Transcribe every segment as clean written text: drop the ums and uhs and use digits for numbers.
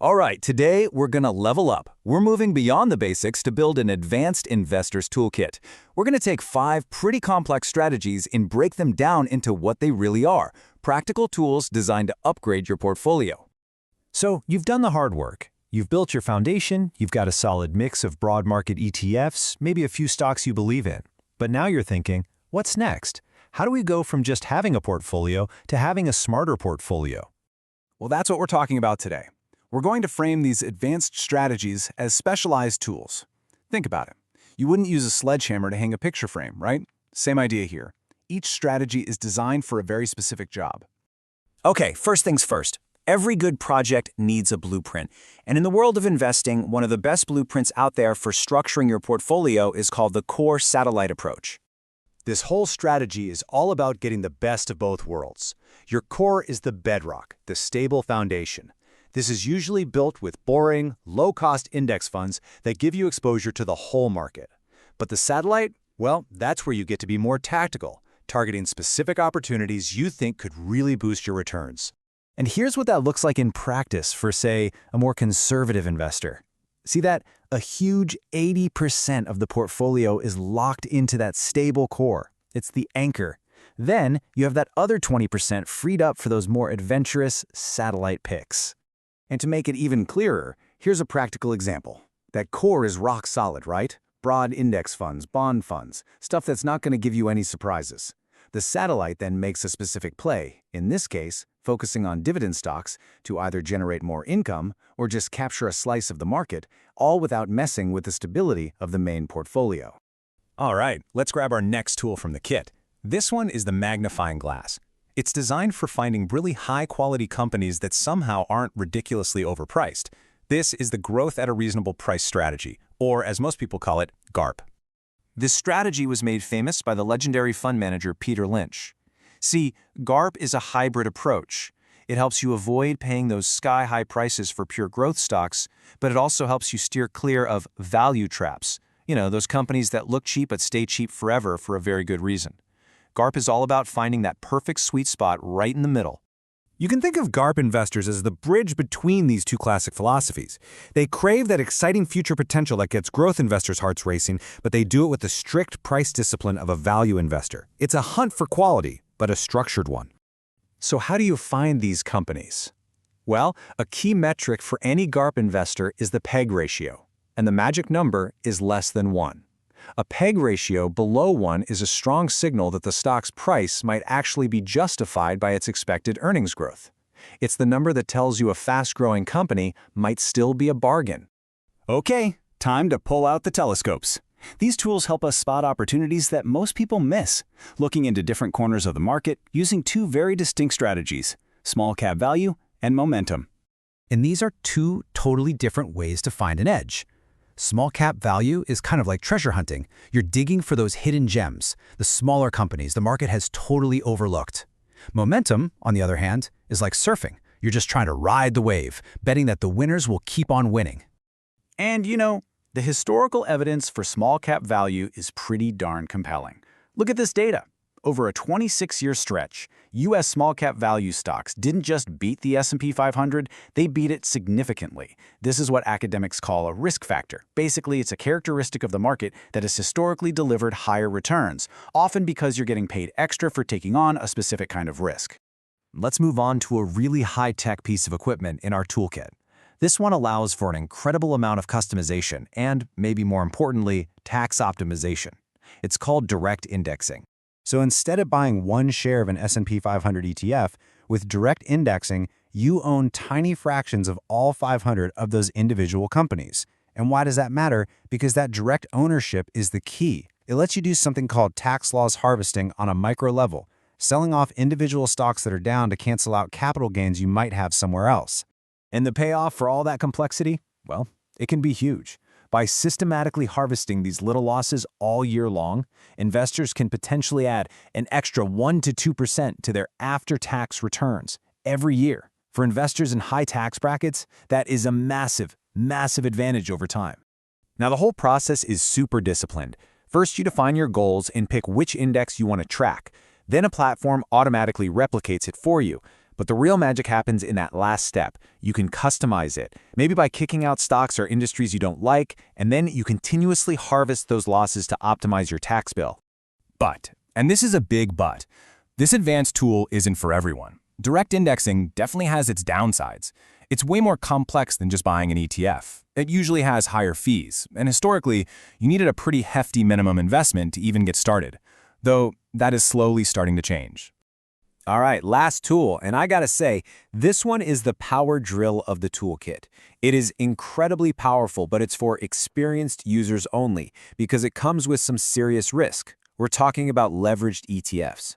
All right, today we're going to level up. We're moving beyond the basics to build an advanced investor's toolkit. We're going to take 5 pretty complex strategies and break them down into what they really are, practical tools designed to upgrade your portfolio. So you've done the hard work. You've built your foundation, you've got a solid mix of broad market ETFs, maybe a few stocks you believe in. But now you're thinking, what's next? How do we go from just having a portfolio to having a smarter portfolio? Well, that's what we're talking about today. We're going to frame these advanced strategies as specialized tools. Think about it. You wouldn't use a sledgehammer to hang a picture frame, right? Same idea here. Each strategy is designed for a very specific job. Okay, first things first. Every good project needs a blueprint. And in the world of investing, one of the best blueprints out there for structuring your portfolio is called the core satellite approach. This whole strategy is all about getting the best of both worlds. Your core is the bedrock, the stable foundation. This is usually built with boring, low-cost index funds that give you exposure to the whole market. But the satellite, well, that's where you get to be more tactical, targeting specific opportunities you think could really boost your returns. And here's what that looks like in practice for, say, a more conservative investor. See that? A huge 80% of the portfolio is locked into that stable core. It's the anchor. Then you have that other 20% freed up for those more adventurous satellite picks. And to make it even clearer, here's a practical example. That core is rock solid, right? Broad index funds, bond funds, stuff that's not going to give you any surprises. The satellite then makes a specific play, in this case, focusing on dividend stocks to either generate more income or just capture a slice of the market, all without messing with the stability of the main portfolio. All right, let's grab our next tool from the kit. This one is the magnifying glass. It's designed for finding really high-quality companies that somehow aren't ridiculously overpriced. This is the growth at a reasonable price strategy, or as most people call it, GARP. This strategy was made famous by the legendary fund manager Peter Lynch. See, GARP is a hybrid approach. It helps you avoid paying those sky-high prices for pure growth stocks, but it also helps you steer clear of value traps. You know, those companies that look cheap but stay cheap forever for a very good reason. GARP is all about finding that perfect sweet spot right in the middle. You can think of GARP investors as the bridge between these two classic philosophies. They crave that exciting future potential that gets growth investors' hearts racing, but they do it with the strict price discipline of a value investor. It's a hunt for quality, but a structured one. So how do you find these companies? Well, a key metric for any GARP investor is the PEG ratio, and the magic number is less than 1. A PEG ratio below 1 is a strong signal that the stock's price might actually be justified by its expected earnings growth. It's the number that tells you a fast-growing company might still be a bargain. Okay, time to pull out the telescopes. These tools help us spot opportunities that most people miss, looking into different corners of the market using 2 very distinct strategies, small cap value and momentum. And these are 2 totally different ways to find an edge. Small cap value is kind of like treasure hunting. You're digging for those hidden gems, the smaller companies the market has totally overlooked. Momentum, on the other hand, is like surfing. You're just trying to ride the wave, betting that the winners will keep on winning. And you know, the historical evidence for small cap value is pretty darn compelling. Look at this data. Over a 26-year stretch, U.S. small cap value stocks didn't just beat the S&P 500, they beat it significantly. This is what academics call a risk factor. Basically, it's a characteristic of the market that has historically delivered higher returns, often because you're getting paid extra for taking on a specific kind of risk. Let's move on to a really high-tech piece of equipment in our toolkit. This one allows for an incredible amount of customization and, maybe more importantly, tax optimization. It's called direct indexing. So instead of buying one share of an S&P 500 ETF, with direct indexing, you own tiny fractions of all 500 of those individual companies. And why does that matter? Because that direct ownership is the key. It lets you do something called tax loss harvesting on a micro level, selling off individual stocks that are down to cancel out capital gains you might have somewhere else. And the payoff for all that complexity? Well, it can be huge. By systematically harvesting these little losses all year long, investors can potentially add an extra 1 to 2% to their after-tax returns every year. For investors in high tax brackets, that is a massive, massive advantage over time. Now, the whole process is super disciplined. First, you define your goals and pick which index you want to track. Then a platform automatically replicates it for you. But the real magic happens in that last step. You can customize it, maybe by kicking out stocks or industries you don't like, and then you continuously harvest those losses to optimize your tax bill. But, and this is a big but, this advanced tool isn't for everyone. Direct indexing definitely has its downsides. It's way more complex than just buying an ETF. It usually has higher fees, and historically, you needed a pretty hefty minimum investment to even get started, though that is slowly starting to change. All right, last tool, and I gotta say, this one is the power drill of the toolkit. It is incredibly powerful, but it's for experienced users only because it comes with some serious risk. We're talking about leveraged ETFs.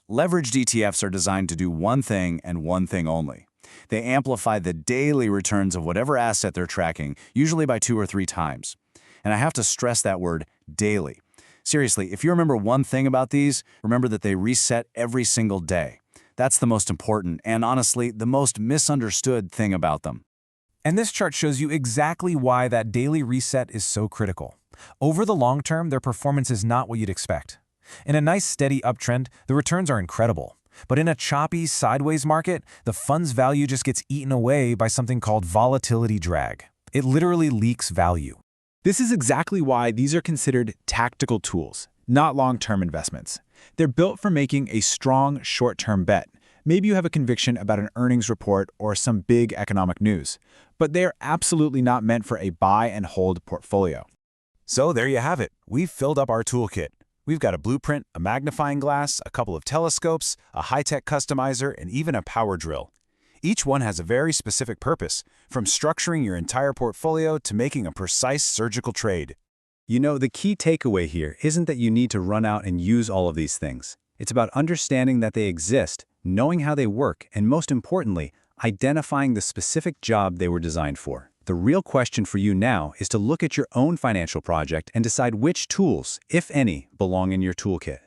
Leveraged ETFs are designed to do one thing and one thing only. They amplify the daily returns of whatever asset they're tracking, usually by 2 or 3 times. And I have to stress that word, daily. Seriously, if you remember one thing about these, remember that they reset every single day. That's the most important and, honestly, the most misunderstood thing about them. And this chart shows you exactly why that daily reset is so critical. Over the long term, their performance is not what you'd expect. In a nice steady uptrend, the returns are incredible. But in a choppy, sideways market, the fund's value just gets eaten away by something called volatility drag. It literally leaks value. This is exactly why these are considered tactical tools, not long-term investments. They're built for making a strong, short-term bet. Maybe you have a conviction about an earnings report or some big economic news, but they are absolutely not meant for a buy-and-hold portfolio. So there you have it. We've filled up our toolkit. We've got a blueprint, a magnifying glass, a couple of telescopes, a high-tech customizer, and even a power drill. Each one has a very specific purpose, from structuring your entire portfolio to making a precise surgical trade. You know, the key takeaway here isn't that you need to run out and use all of these things. It's about understanding that they exist, knowing how they work, and most importantly, identifying the specific job they were designed for. The real question for you now is to look at your own financial project and decide which tools, if any, belong in your toolkit.